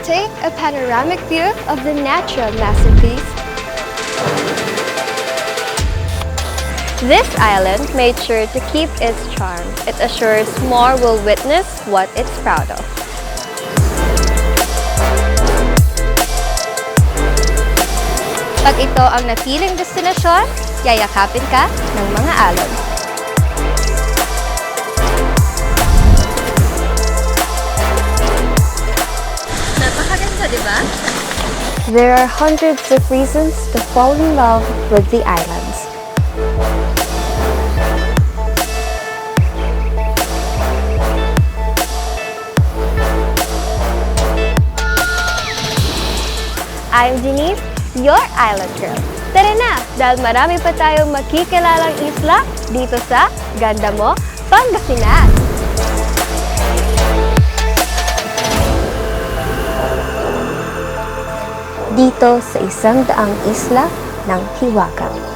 Take a panoramic view of the natural masterpiece. This island made sure to keep its charm. It assures more will witness what it's proud of. Pag ito ang napiling destinasyon, yayakapin ka ng mga alon. Napakaganda, di ba? There are hundreds of reasons to fall in love with the islands. I'm Denise, your island girl. Tara na, dahil marami pa tayong makikilalang isla dito sa Ganda mo, Pangasinan. Dito sa 100 isla ng Hiwaga.